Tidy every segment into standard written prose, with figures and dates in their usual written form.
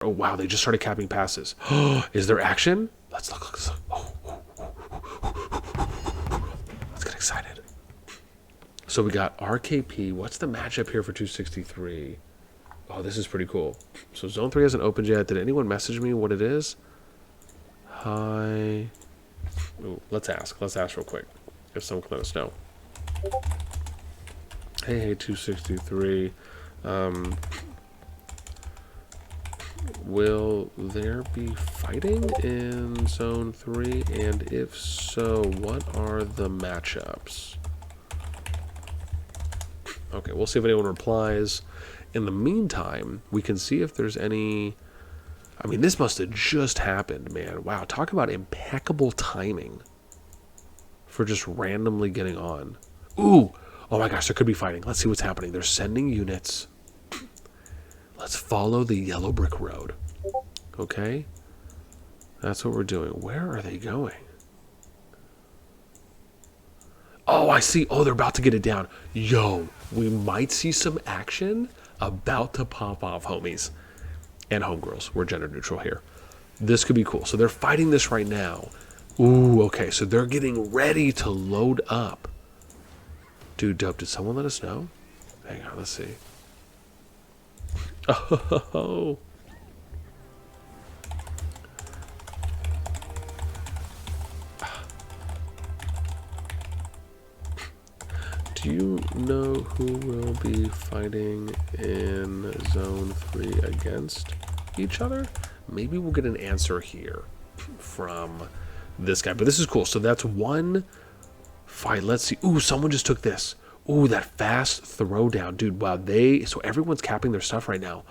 Oh, wow, they just started capping passes. Is there action? Let's look. Let's look. Let's get excited. So we got RKP. What's the matchup here for 263? Oh, this is pretty cool. So Zone 3 hasn't opened yet. Did anyone message me what it is? Hi. Ooh, let's ask. Let's ask real quick if someone can let us know. Hey, 263. Will there be fighting in Zone 3? And if so, what are the matchups? Okay, we'll see if anyone replies. In the meantime, we can see if there's any... I mean, this must have just happened, man. Wow, talk about impeccable timing for just randomly getting on. Ooh! Oh my gosh, there could be fighting. Let's see what's happening. They're sending units. Let's follow the yellow brick road. Okay? That's what we're doing. Where are they going? Oh, I see. Oh, they're about to get it down. Yo, we might see some action about to pop off, homies. And homegirls. We're gender neutral here. This could be cool. So they're fighting this right now. Ooh, okay. So they're getting ready to load up. Dude, dope. Did someone let us know? Hang on, let's see. Oh. Do you know who will be fighting in Zone 3 against each other? Maybe we'll get an answer here from this guy. But this is cool. So that's one fight. Let's see. Ooh, someone just took this. Ooh, that fast throwdown. Dude, wow. So everyone's capping their stuff right now.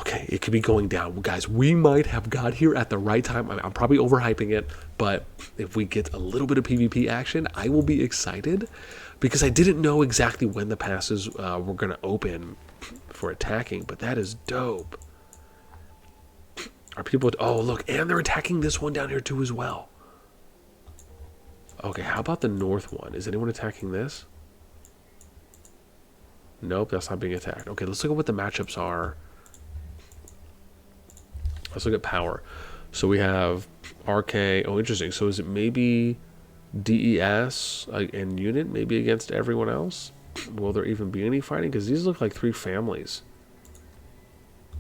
Okay, it could be going down. Well, guys, we might have got here at the right time. I'm probably overhyping it, but if we get a little bit of PvP action, I will be excited because I didn't know exactly when the passes were going to open for attacking, but that is dope. Are people... Oh, look, and they're attacking this one down here too as well. Okay, how about the north one? Is anyone attacking this? Nope, that's not being attacked. Okay, let's look at what the matchups are. Let's look at power. So we have RK. Oh, interesting. So is it maybe DES and unit maybe against everyone else? Will there even be any fighting? Because these look like three families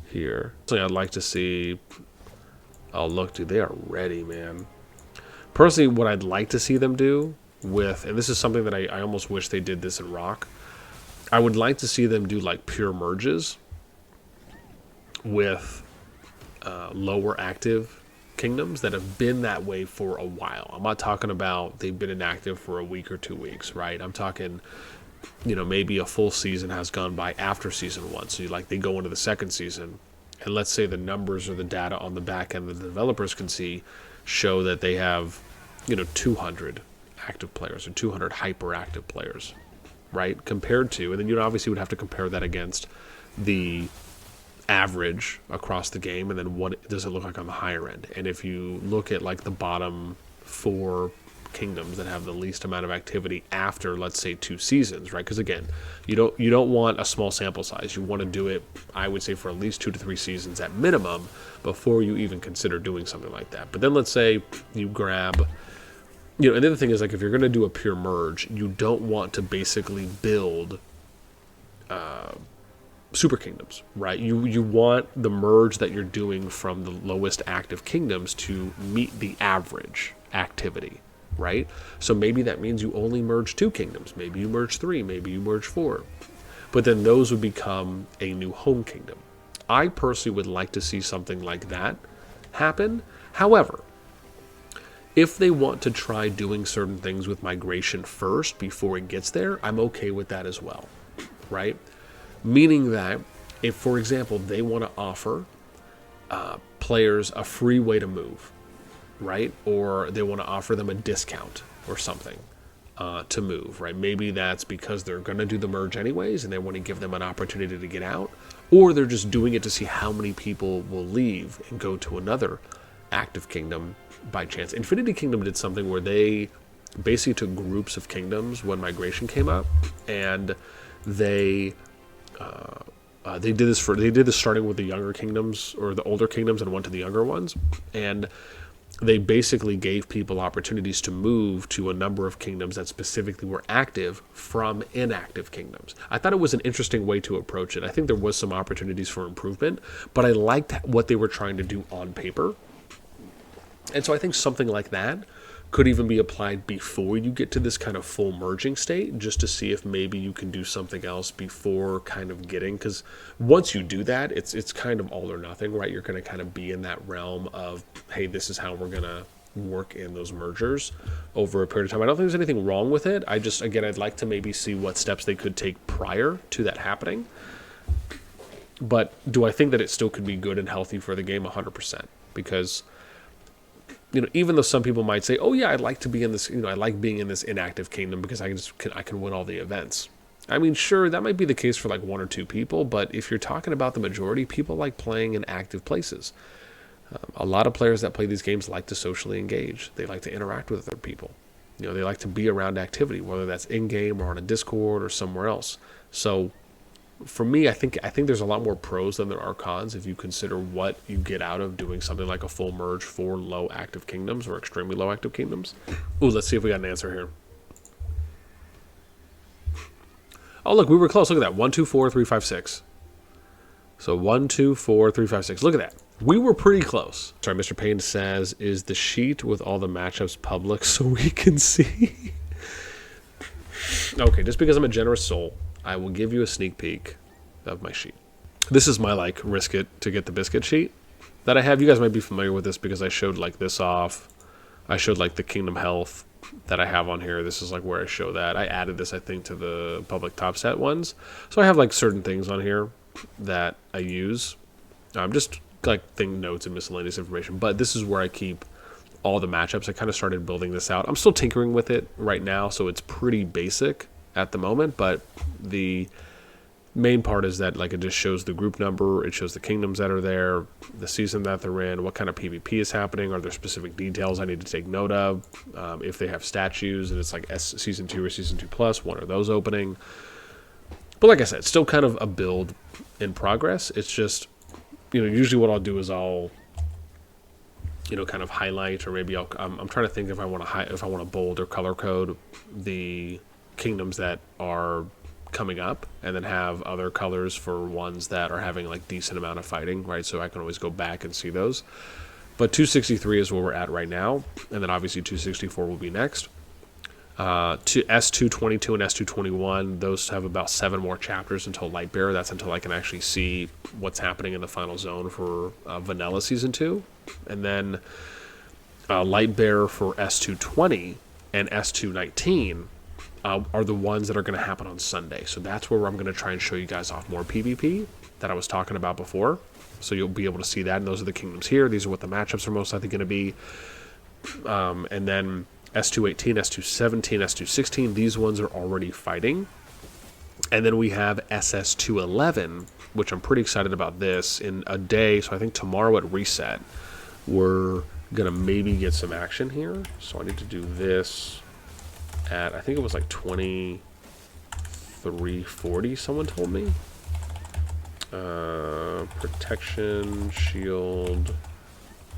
here. So I'd like to see... Oh, look, dude, they are ready, man. Personally, what I'd like to see them do with... And this is something that I almost wish they did this in Rock. I would like to see them do like pure merges with... lower active kingdoms that have been that way for a while. I'm not talking about they've been inactive for a week or 2 weeks, right? I'm talking, you know, maybe a full season has gone by after season 1. So they go into the second season, and let's say the numbers or the data on the back end that the developers can see show that they have, 200 active players or 200 hyperactive players, right? Compared to, and then you obviously would have to compare that against the average across the game, and then what does it look like on the higher end. And if you look at like the bottom 4 kingdoms that have the least amount of activity after, let's say, 2 seasons, right? Because again, you don't want a small sample size. You want to do it, I would say, for at least 2 to 3 seasons at minimum before you even consider doing something like that. But then let's say you grab, and the other thing is, like, if you're going to do a pure merge, you don't want to basically build super kingdoms, right? You want the merge that you're doing from the lowest active kingdoms to meet the average activity, right? So maybe that means you only merge 2 kingdoms, maybe you merge 3, maybe you merge 4, but then those would become a new home kingdom. I personally would like to see something like that happen. However, if they want to try doing certain things with migration first before it gets there, I'm okay with that as well, right? Meaning that if, for example, they want to offer players a free way to move, right? Or they want to offer them a discount or something to move, right? Maybe that's because they're going to do the merge anyways and they want to give them an opportunity to get out, or they're just doing it to see how many people will leave and go to another active kingdom by chance. Infinity Kingdom did something where they basically took groups of kingdoms when migration came up, and they They did this starting with the younger kingdoms or the older kingdoms and went to the younger ones, and they basically gave people opportunities to move to a number of kingdoms that specifically were active from inactive kingdoms. I thought it was an interesting way to approach it. I think there was some opportunities for improvement, but I liked what they were trying to do on paper. And so I think something like that could even be applied before you get to this kind of full merging state, just to see if maybe you can do something else before kind of getting, because once you do that, it's kind of all or nothing, right? You're going to kind of be in that realm of, hey, this is how we're going to work in those mergers over a period of time. I don't think there's anything wrong with it. Again, I'd like to maybe see what steps they could take prior to that happening. But do I think that it still could be good and healthy for the game? 100%. Because even though some people might say, "Oh yeah, I'd like to be in this," I like being in this inactive kingdom because I can win all the events. I mean, sure, that might be the case for like one or two people, but if you're talking about the majority, people like playing in active places. A lot of players that play these games like to socially engage. They like to interact with other people. They like to be around activity, whether that's in game or on a Discord or somewhere else. So, for me, I think there's a lot more pros than there are cons if you consider what you get out of doing something like a full merge for low active kingdoms or extremely low active kingdoms. Ooh, let's see if we got an answer here. Oh, look, we were close. Look at that. 1, 2, 4, 3, 5, 6. So 1, 2, 4, 3, 5, 6. Look at that. We were pretty close. Sorry, Mr. Payne says, is the sheet with all the matchups public so we can see? Okay, just because I'm a generous soul, I will give you a sneak peek of my sheet. This is my risk it to get the biscuit sheet that I have. You guys might be familiar with this because I showed this off. I showed the kingdom health that I have on here. This is where I show that. I added this, I think, to the public top set ones. So I have certain things on here that I use. Just thing notes and miscellaneous information. But this is where I keep all the matchups. I kind of started building this out. I'm still tinkering with it right now, so it's pretty basic at the moment, but the main part is that it just shows the group number, it shows the kingdoms that are there, the season that they're in, what kind of PvP is happening, are there specific details I need to take note of, if they have statues and it's season 2 or season 2 plus, when are those opening? But like I said, it's still kind of a build in progress. It's just, usually what I'll do is I'll kind of highlight, or maybe I'm trying to think if I want to bold or color code the kingdoms that are coming up, and then have other colors for ones that are having decent amount of fighting, right? So I can always go back and see those. But 263 is where we're at right now, and then obviously 264 will be next. To S222 and S221, those have about 7 more chapters until Lightbearer. That's until I can actually see what's happening in the final zone for Vanilla Season 2. And then Lightbearer for S220 and S219 are the ones that are going to happen on Sunday. So that's where I'm going to try and show you guys off more PvP that I was talking about before. So you'll be able to see that, and those are the kingdoms here. These are what the matchups are most likely going to be. And then S218, S217, S216, these ones are already fighting. And then we have SS211, which I'm pretty excited about this. In a day, so I think tomorrow at reset, we're going to maybe get some action here. So I need to do this at, I think it was 2340, someone told me. Protection shield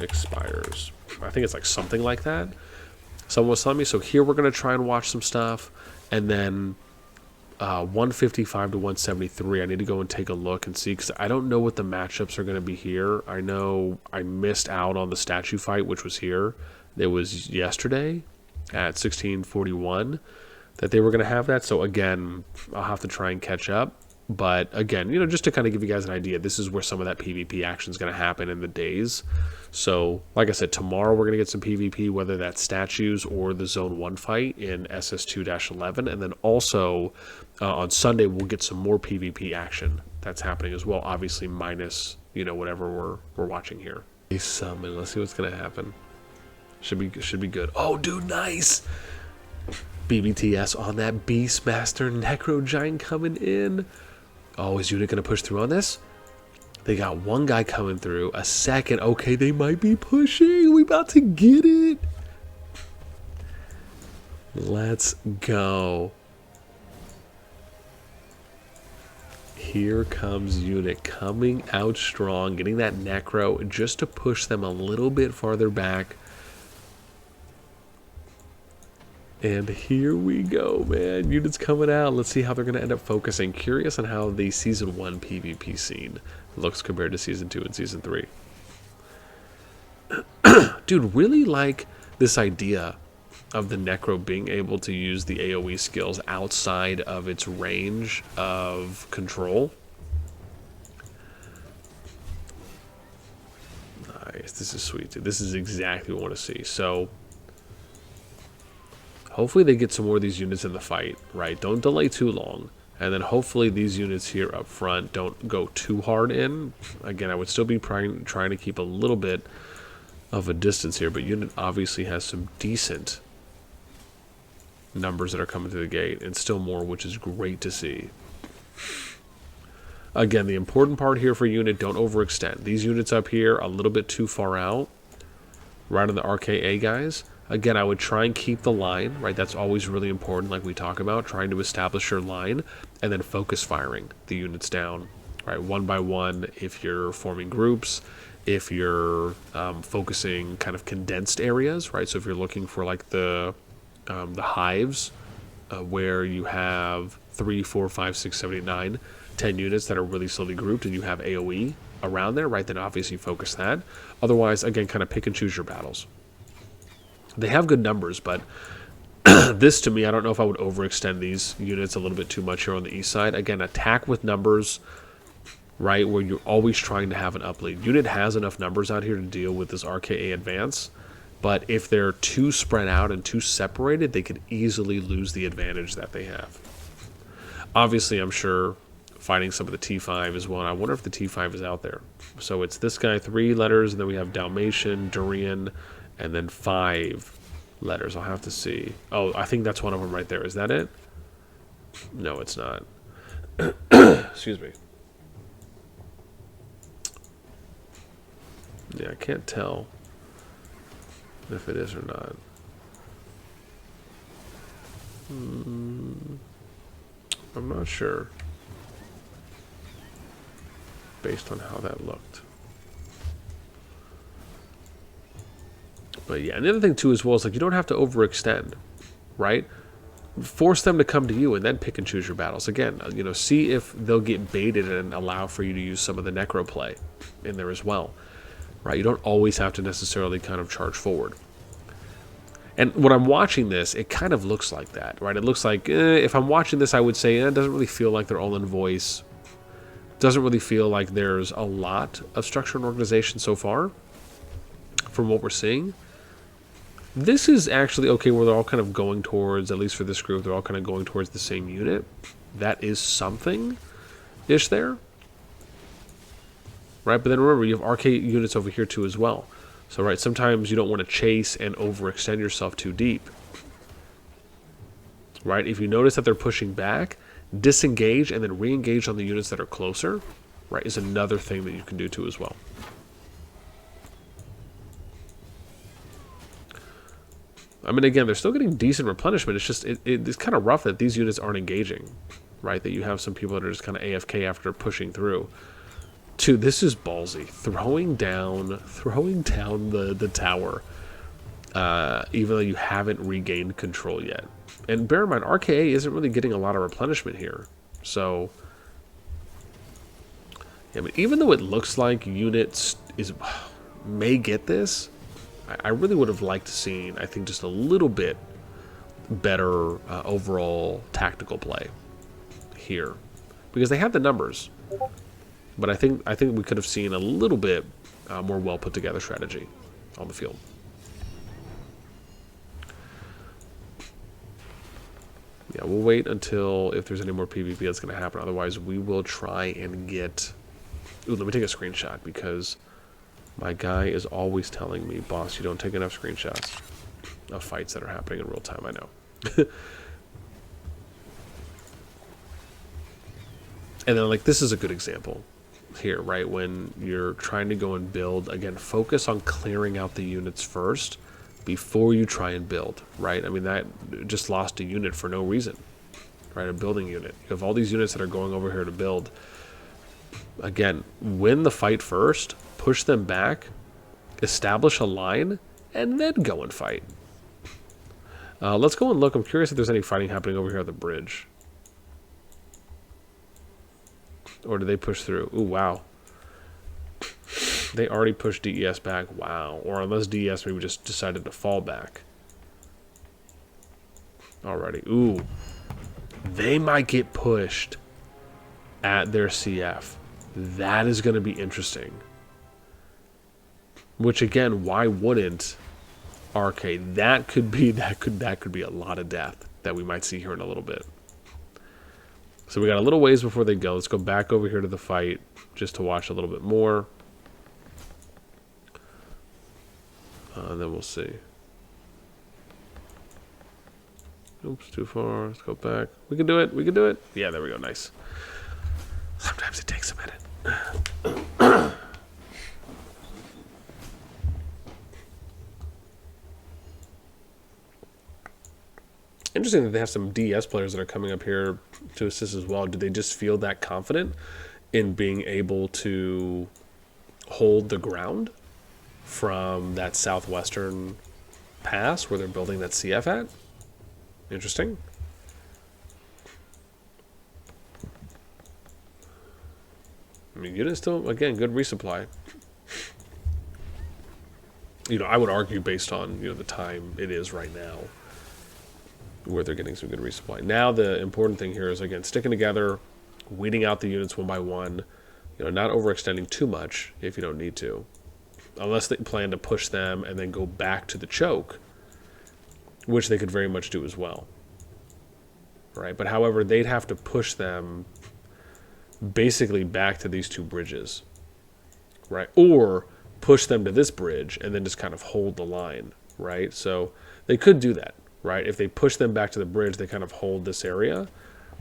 expires. I think it's something like that. Someone was telling me. So here we're going to try and watch some stuff, and then 155 to 173, I need to go and take a look and see, because I don't know what the matchups are going to be here. I know I missed out on the statue fight, which was here. It was yesterday at 1641 that they were going to have that. So again, I'll have to try and catch up. But again, just to kind of give you guys an idea, this is where some of that PvP action is going to happen in the days. So like I said, tomorrow we're going to get some PvP, whether that's statues or the Zone 1 fight in SS2-11. And then also on Sunday, we'll get some more PvP action that's happening as well, obviously minus, whatever we're watching here. Summon. Let's see what's going to happen. Should be good. Oh, dude, nice! BBTS on that Beastmaster Necro Giant coming in. Oh, is Unit going to push through on this? They got one guy coming through, a second. Okay, they might be pushing. We about to get it. Let's go. here comes Unit coming out strong, getting that necro just to push them a little bit farther back. And here we go, man. Units coming out. Let's see how they're going to end up focusing. Curious on how the Season 1 PvP scene looks compared to Season 2 and Season 3. Dude, really like this idea of the Necro being able to use the AoE skills outside of its range of control. Nice. This is sweet, dude. This is exactly what I want to see. So hopefully they get some more of these units in the fight, right? Don't delay too long. And then hopefully these units here up front don't go too hard in. Again, I would still be trying to keep a little bit of a distance here, but Unit obviously has some decent numbers that are coming through the gate, and still more, which is great to see. Again, the important part here for Unit, don't overextend. These units up here, a little bit too far out, right on the RKA guys. Again, I would try and keep the line, right? That's always really important, like we talk about, trying to establish your line, and then focus firing the units down, right? One by one, if you're forming groups, if you're focusing kind of condensed areas, right? So if you're looking for like the hives, where you have 3, 4, 5, 6, 7, 8, 9, 10 units that are really slowly grouped, and you have AoE around there, right? Then obviously focus that. Otherwise, again, kind of pick and choose your battles. They have good numbers, but this to me, I don't know if I would overextend these units a little bit too much here on the east side. Again, attack with numbers, right, where you're always trying to have an uplead. Unit has enough numbers out here to deal with this RKA advance, but if they're too spread out and too separated, they could easily lose the advantage that they have. Obviously, I'm sure fighting some of the T5 as well, and I wonder if the T5 is out there. So it's this guy, 3 letters, and then we have Dalmatian, Durian, and then 5 letters. I'll have to see. Oh, I think that's one of them right there. Is that it? No, it's not. Excuse me. Yeah, I can't tell if it is or not. I'm not sure, based on how that looked. But yeah, and the other thing too as well is like you don't have to overextend, right? Force them to come to you and then pick and choose your battles. Again, you know, see if they'll get baited and allow for you to use some of the necro play in there as well, right? You don't always have to necessarily kind of charge forward. And when I'm watching this, it kind of looks like that, right? It looks like, if I'm watching this, I would say, it doesn't really feel like they're all in voice. Doesn't really feel like there's a lot of structure and organization so far from what we're seeing. This is actually okay where they're all kind of going towards, at least for this group, they're all kind of going towards the same unit. That is something-ish there. Right, but then remember, you have arcade units over here too as well. So, right, sometimes you don't want to chase and overextend yourself too deep. Right, if you notice that they're pushing back, disengage and then re-engage on the units that are closer, right, is another thing that you can do too as well. I mean, again, they're still getting decent replenishment. It's just, it's kind of rough that these units aren't engaging, right? That you have some people that are just kind of AFK after pushing through. Dude, this is ballsy. Throwing down the tower, even though you haven't regained control yet. And bear in mind, RKA isn't really getting a lot of replenishment here. So, yeah, I mean, even though it looks like units may get this, I really would have liked to see, I think, just a little bit better overall tactical play here, because they have the numbers, but I think we could have seen a little bit more well put together strategy on the field. Yeah, we'll wait until if there's any more PvP that's going to happen. Otherwise, we will try and get. Ooh, let me take a screenshot because my guy is always telling me, boss, you don't take enough screenshots of fights that are happening in real time. I know. And then, like, this is a good example here, right? When you're trying to go and build, again, focus on clearing out the units first before you try and build, right? I mean, that just lost a unit for no reason, right? A building unit. You have all these units that are going over here to build. Again, win the fight first, push them back, establish a line, and then go and fight. Let's go and look. I'm curious if there's any fighting happening over here at the bridge. Or did they push through? Ooh, wow. They already pushed DES back. Wow. Or unless DES maybe just decided to fall back. Alrighty. Ooh. They might get pushed at their CF. That is going to be interesting. Which again, why wouldn't RK? That could be a lot of death that we might see here in a little bit. So we got a little ways before they go. Let's go back over here to the fight just to watch a little bit more. And then we'll see. Oops, too far. Let's go back. We can do it. We can do it. Yeah, there we go. Nice. Sometimes it takes a minute. Interesting that they have some DS players that are coming up here to assist as well. Do they just feel that confident in being able to hold the ground from that southwestern pass where they're building that CF at? Interesting. I mean, unit still, again, good resupply. You know, I would argue based on, you know, the time it is right now where they're getting some good resupply. Now the important thing here is, again, sticking together, weeding out the units one by one, you know, not overextending too much if you don't need to. Unless they plan to push them and then go back to the choke, which they could very much do as well. Right? But however, they'd have to push them basically back to these two bridges. Right? Or push them to this bridge and then just kind of hold the line. Right? So they could do that. Right? If they push them back to the bridge, they kind of hold this area.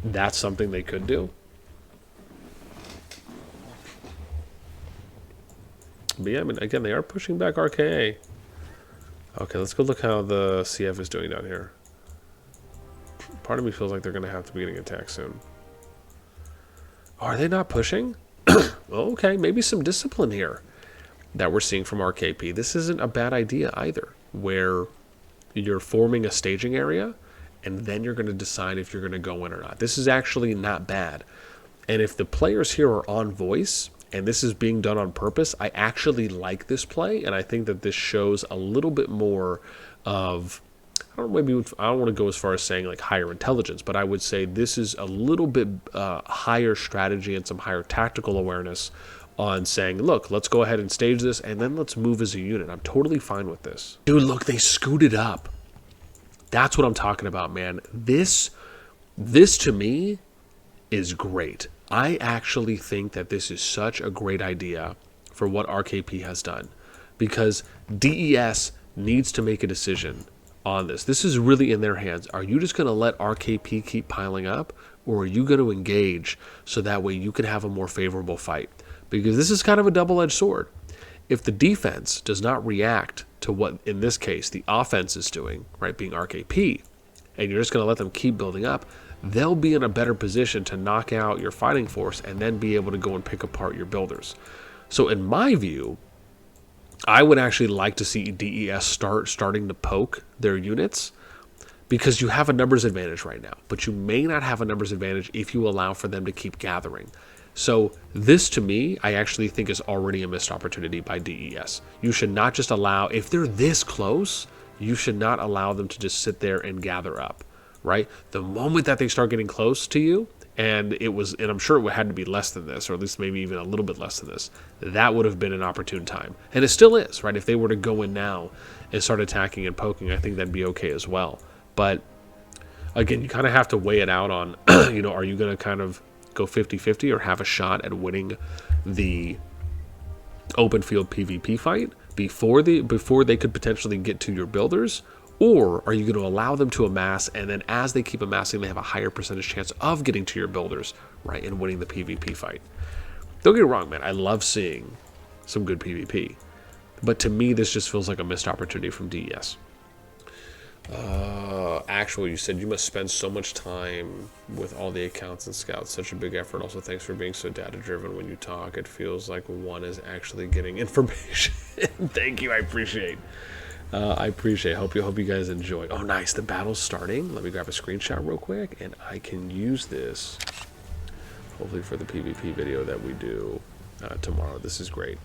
That's something they could do. But yeah, I mean, again, they are pushing back RKA. Okay, let's go look how the CF is doing down here. Part of me feels like they're going to have to be getting attacked soon. Are they not pushing? Well, okay, maybe some discipline here that we're seeing from RKP. This isn't a bad idea either, where you're forming a staging area and then you're going to decide if you're going to go in or not. This is actually not bad. And if the players here are on voice and this is being done on purpose, I actually like this play, and I think that this shows a little bit more of, I don't want to go as far as saying like higher intelligence, but I would say this is a little bit higher strategy and some higher tactical awareness on saying, look, let's go ahead and stage this, and then let's move as a unit. I'm totally fine with this. Dude, look, they scooted up. That's what I'm talking about, man. This to me is great. I actually think that this is such a great idea for what RKP has done, because DES needs to make a decision on this. This is really in their hands. Are you just going to let RKP keep piling up, or are you going to engage so that way you can have a more favorable fight? Because this is kind of a double-edged sword. If the defense does not react to what, in this case, the offense is doing, right, being RKP, and you're just going to let them keep building up, they'll be in a better position to knock out your fighting force and then be able to go and pick apart your builders. So in my view, I would actually like to see DES starting to poke their units, because you have a numbers advantage right now, but you may not have a numbers advantage if you allow for them to keep gathering. So this, to me, I actually think is already a missed opportunity by DES. You should not just allow, if they're this close, you should not allow them to just sit there and gather up, right? The moment that they start getting close to you, and I'm sure it had to be less than this, or at least maybe even a little bit less than this, that would have been an opportune time. And it still is, right? If they were to go in now and start attacking and poking, I think that'd be okay as well. But again, you kind of have to weigh it out on, you know, are you going to kind of go 50-50 or have a shot at winning the open field PvP fight before they could potentially get to your builders? Or are you going to allow them to amass, and then as they keep amassing, they have a higher percentage chance of getting to your builders, right, and winning the PvP fight? Don't get me wrong, man. I love seeing some good PvP. But to me, this just feels like a missed opportunity from DES. Actual, you said you must spend so much time with all the accounts and scouts. Such a big effort. Also, thanks for being so data-driven when you talk. It feels like one is actually getting information. Thank you. I appreciate. I appreciate. Hope you guys enjoy. Oh, nice. The battle's starting. Let me grab a screenshot real quick, and I can use this hopefully for the PvP video that we do tomorrow. This is great.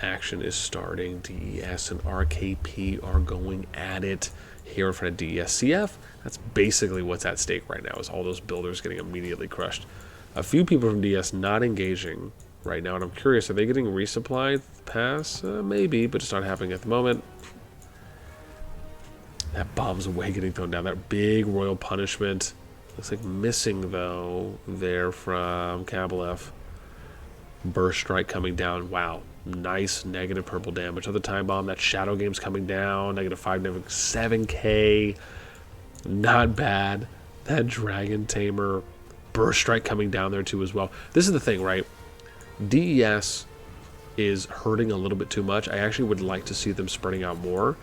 Action is starting. DES and RKP are going at it here in front of DESCF. That's basically what's at stake right now, is all those builders getting immediately crushed. A few people from DS not engaging right now, and I'm curious, are they getting resupplied pass? Maybe, but it's not happening at the moment. That bomb's away getting thrown down. That big royal punishment. Looks like missing, though, there from Kabalev. Burst strike coming down. Wow. Nice negative purple damage. Other time bomb. That shadow game's coming down. -5, -7k. Not bad. That dragon tamer. Burst strike coming down there too as well. This is the thing, right? DES is hurting a little bit too much. I actually would like to see them spreading out more.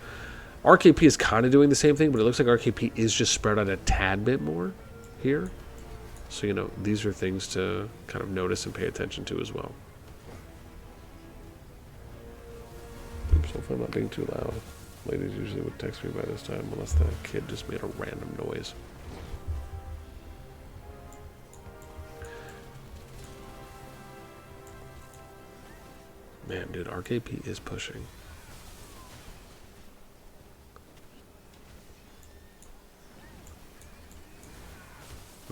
RKP is kind of doing the same thing, but it looks like RKP is just spread out a tad bit more here. So, you know, these are things to kind of notice and pay attention to as well. Oops, hopefully I'm not being too loud. Ladies usually would text me by this time, unless the kid just made a random noise. Man, dude, RKP is pushing.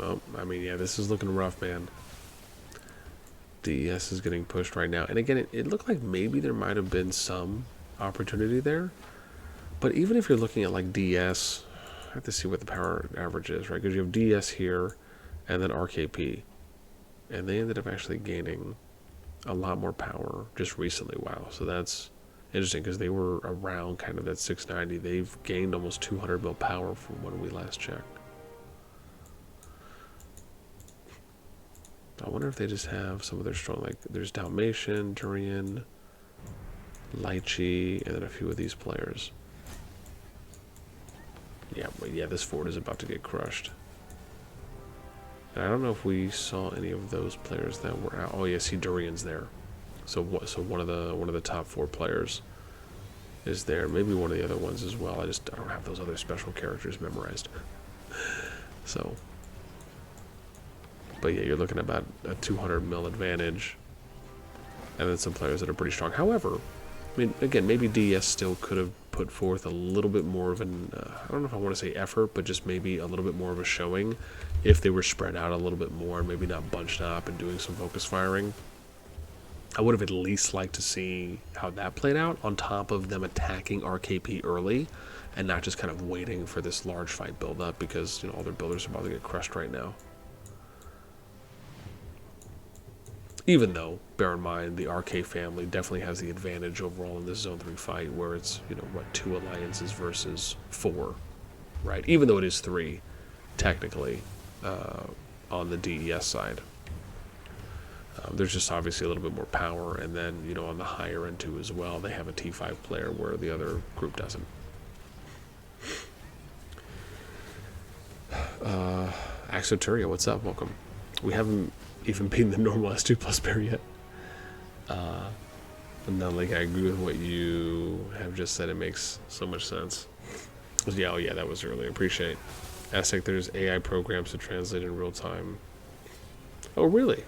Oh, I mean, yeah, this is looking rough, man. DES is getting pushed right now. And again, it looked like maybe there might have been some opportunity there. But even if you're looking at like DS, I have to see what the power average is, right? Because you have DS here and then RKP. And they ended up actually gaining a lot more power just recently. Wow. So that's interesting because they were around kind of that 690. They've gained almost 200 mil power from when we last checked. I wonder if they just have some of their strong, like there's Dalmatian, Durian, Lychee, and then a few of these players. Yeah, but yeah, this fort is about to get crushed. And I don't know if we saw any of those players that were out. Oh yeah, see Durian's there. So one of the top 4 players is there. Maybe one of the other ones as well. I don't have those other special characters memorized. So. But yeah, you're looking at about a 200 mil advantage. And then some players that are pretty strong. However, I mean, again, maybe DS still could have put forth a little bit more of an, I don't know if I want to say effort, but just maybe a little bit more of a showing if they were spread out a little bit more and maybe not bunched up and doing some focus firing. I would have at least liked to see how that played out on top of them attacking RKP early and not just kind of waiting for this large fight build up because, you know, all their builders are about to get crushed right now. Even though, bear in mind, the RK family definitely has the advantage overall in this Zone 3 fight where it's, you know, what, 2 alliances versus 4, right? Even though it is 3, technically, on the DES side. There's just obviously a little bit more power, and then, you know, on the higher end too as well, they have a T5 player where the other group doesn't. Axoturia, what's up? Welcome. We haven't even being the normal S2+ pair yet. And then, like, I agree with what you have just said. It makes so much sense. Yeah, oh yeah, that was early. Appreciate. Aztec, there's AI programs to translate in real time. Oh, really?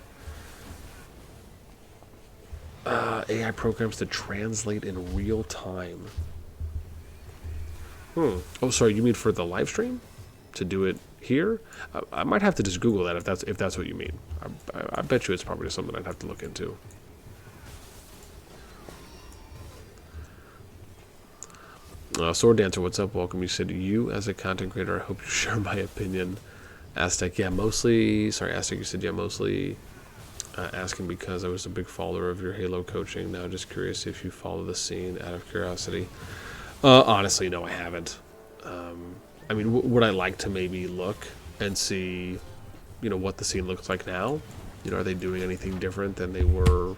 AI programs to translate in real time. Oh, sorry, you mean for the live stream? To do it here? I might have to just Google that if that's what you mean. I bet you it's probably something I'd have to look into. Sword Dancer, what's up? Welcome. You said you as a content creator, I hope you share my opinion. Aztec, yeah, mostly. Sorry, Aztec, you said yeah, mostly. Asking because I was a big follower of your Halo coaching. Now, just curious if you follow the scene out of curiosity. Honestly, no, I haven't. I mean, would I like to maybe look and see, you know, what the scene looks like now? You know, are they doing anything different than they were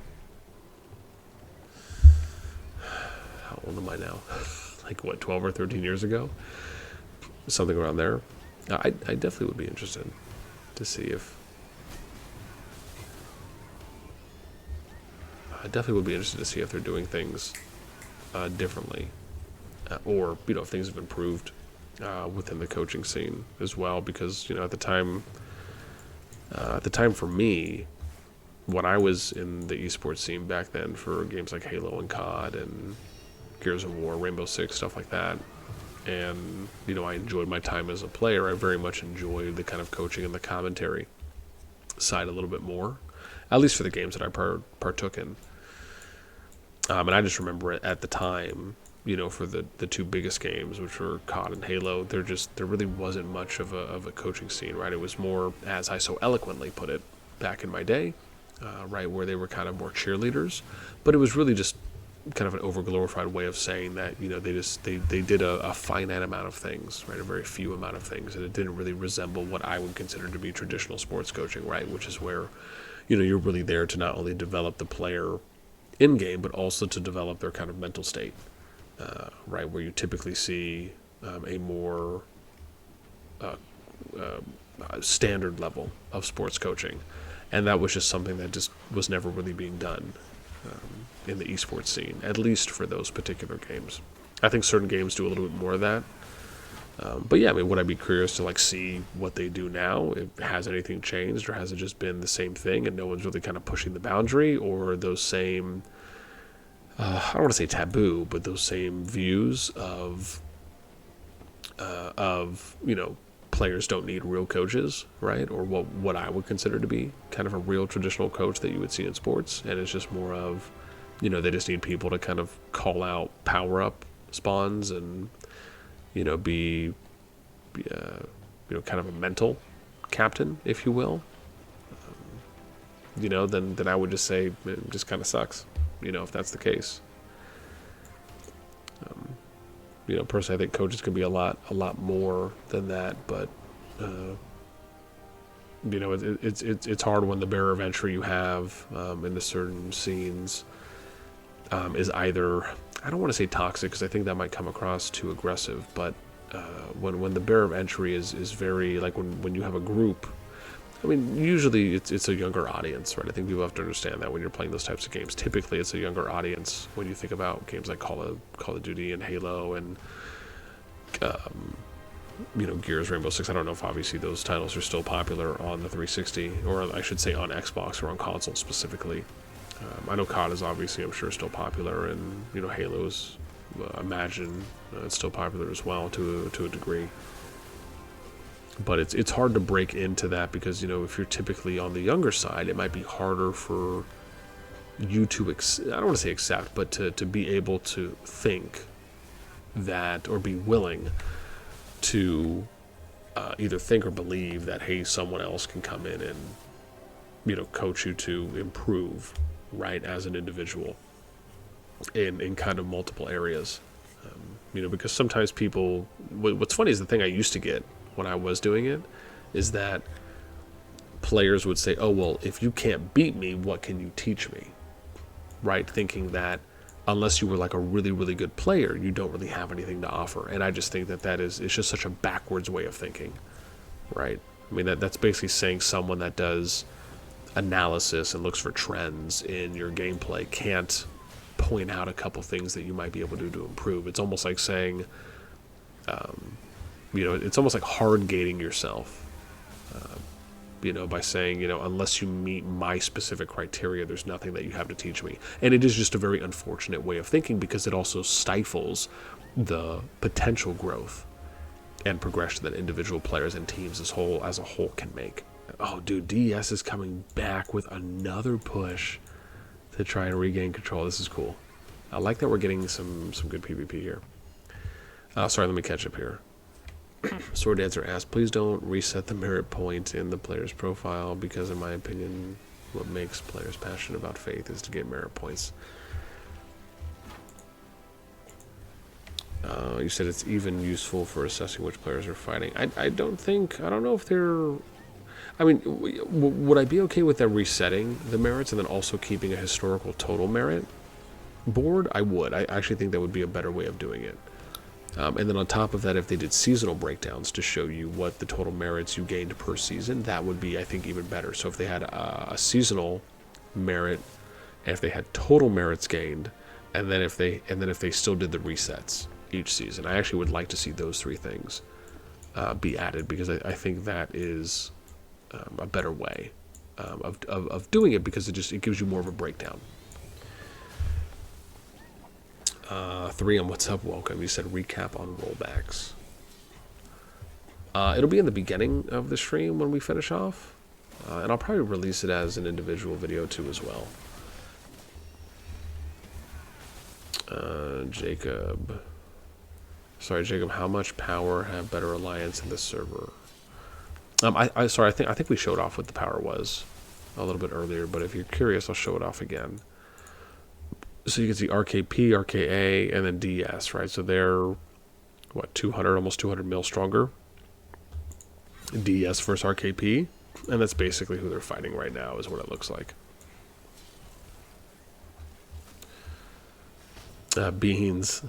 how old am I now? Like what, 12 or 13 years ago? Something around there. I definitely would be interested to see if... I definitely would be interested to see if they're doing things differently. Or, you know, if things have improved within the coaching scene as well. Because, you know, at the time for me, when I was in the esports scene back then for games like Halo and CoD and Gears of War, Rainbow Six, stuff like that, and, you know, I enjoyed my time as a player. I very much enjoyed the kind of coaching and the commentary side a little bit more, at least for the games that I partook in. And I just remember at the time, you know, for the two biggest games, which were CoD and Halo, there really wasn't much of a coaching scene, right? It was more, as I so eloquently put it back in my day, right, where they were kind of more cheerleaders, but it was really just kind of an overglorified way of saying that, you know, they did a finite amount of things, right, a very few amount of things, and it didn't really resemble what I would consider to be traditional sports coaching, right, which is where, you know, you're really there to not only develop the player in game, but also to develop their kind of mental state, right, where you typically see a more standard level of sports coaching, and that was just something that just was never really being done in the esports scene, at least for those particular games. I think certain games do a little bit more of that. But yeah, I mean, would I be curious to like see what they do now? Has anything changed, or has it just been the same thing and no one's really kind of pushing the boundary, or those same, I don't want to say taboo, but those same views of you know, players don't need real coaches, right? Or what I would consider to be kind of a real traditional coach that you would see in sports, and it's just more of, you know, they just need people to kind of call out power up spawns and, you know, be you know, kind of a mental captain, if you will. You know, then I would just say it just kind of sucks, you know, if that's the case. You know, personally, I think coaches can be a lot more than that, but you know, it's hard when the barrier of entry you have into certain scenes is either, I don't want to say toxic because I think that might come across too aggressive, but when the barrier of entry is very, like when you have a group, I mean, usually it's a younger audience, right? I think people have to understand that when you're playing those types of games. Typically, it's a younger audience when you think about games like Call of Duty and Halo and you know, Gears, Rainbow Six. I don't know if obviously those titles are still popular on the 360, or I should say on Xbox or on console specifically. I know COD is obviously, I'm sure, still popular, and, you know, Halo is, imagine it's still popular as well to a degree. But it's hard to break into that because, you know, if you're typically on the younger side, it might be harder for you to, I don't want to say accept, but to be able to think that, or be willing to either think or believe that, hey, someone else can come in and, you know, coach you to improve, right, as an individual in kind of multiple areas. You know, because sometimes people, what's funny is the thing I used to get when I was doing it is that players would say, oh, well, if you can't beat me, what can you teach me? Right? Thinking that unless you were like a really, really good player, you don't really have anything to offer. And I just think that it's just such a backwards way of thinking, right? I mean, that's basically saying someone that does analysis and looks for trends in your gameplay can't point out a couple things that you might be able to do to improve. It's almost like saying, you know, it's almost like hard gating yourself, you know, by saying, you know, unless you meet my specific criteria, there's nothing that you have to teach me. And it is just a very unfortunate way of thinking because it also stifles the potential growth and progression that individual players and teams as a whole can make. Oh, dude, DES is coming back with another push to try and regain control. This is cool. I like that we're getting some good PvP here. Sorry, let me catch up here. Sword Dancer asked, please don't reset the merit point in the player's profile because, in my opinion, what makes players passionate about Faith is to get merit points. You said it's even useful for assessing which players are fighting. I don't know if they're... I mean, would I be okay with them resetting the merits and then also keeping a historical total merit? board, I would. I actually think that would be a better way of doing it. And then on top of that, if they did seasonal breakdowns to show you what the total merits you gained per season, that would be, I think, even better. So if they had a seasonal merit, and if they had total merits gained, and then if they still did the resets each season, I actually would like to see those three things be added, because I think that is a better way of doing it, because it gives you more of a breakdown. 3M, what's up? Welcome. You said recap on rollbacks. It'll be in the beginning of the stream when we finish off, and I'll probably release it as an individual video too as well. Jacob. Sorry, Jacob. How much power have Better Alliance in this server? Sorry. I think we showed off what the power was a little bit earlier, but if you're curious, I'll show it off again. So you can see RKP, RKA, and then DS, right? So they're, what, 200, almost 200 mil stronger. DS versus RKP. And that's basically who they're fighting right now, is what it looks like. Beans.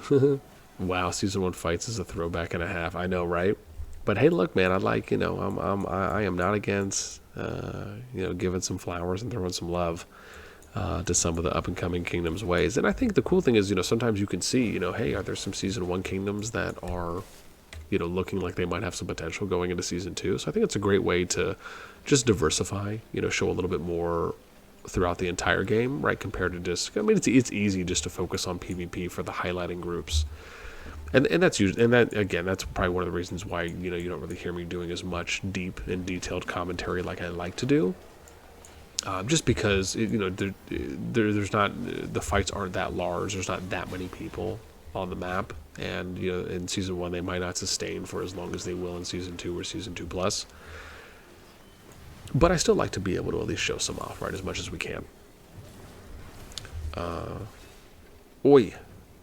Wow, Season 1 fights is a throwback and a half. I know, right? But hey, look, man, I am not against, giving some flowers and throwing some love to some of the up-and-coming kingdoms' ways. And I think the cool thing is, sometimes you can see, hey, are there some Season 1 kingdoms that are, looking like they might have some potential going into Season 2? So I think it's a great way to just diversify, show a little bit more throughout the entire game, right, compared to just, it's easy just to focus on PvP for the highlighting groups. And that's usually, and that, again, that's probably one of the reasons why, you don't really hear me doing as much deep and detailed commentary like I like to do. Just because there's not, the fights aren't that large. There's not that many people on the map, and in Season 1 they might not sustain for as long as they will in Season 2 or Season 2 plus. But I still like to be able to at least show some off, right, as much as we can. Oi,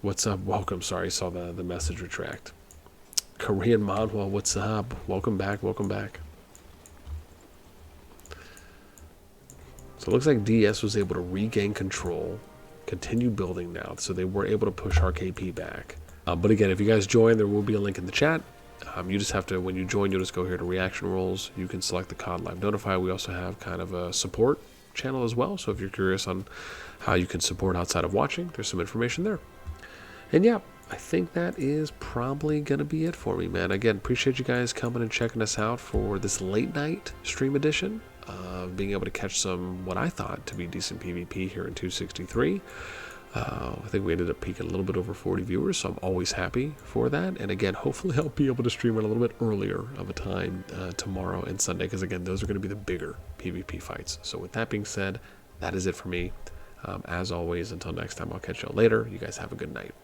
what's up? Welcome. Sorry, I saw the message retract. Korean Manhwa, what's up? Welcome back. Welcome back. So it looks like DS was able to regain control, continue building now, so they were able to push RKP back. But again, if you guys join, there will be a link in the chat. You just have to, when you join, you'll just go here to reaction roles. You can select the CoD Live Notify. We also have kind of a support channel as well. So if you're curious on how you can support outside of watching, there's some information there. And yeah, I think that is probably going to be it for me, man. Again, appreciate you guys coming and checking us out for this late night stream edition. Being able to catch some, what I thought to be decent PvP here in 263. I think we ended up peaking a little bit over 40 viewers, so I'm always happy for that. And again, hopefully I'll be able to stream it a little bit earlier of a time tomorrow and Sunday, because again, those are going to be the bigger PvP fights. So with that being said, that is it for me. As always, until next time, I'll catch y'all later. You guys have a good night.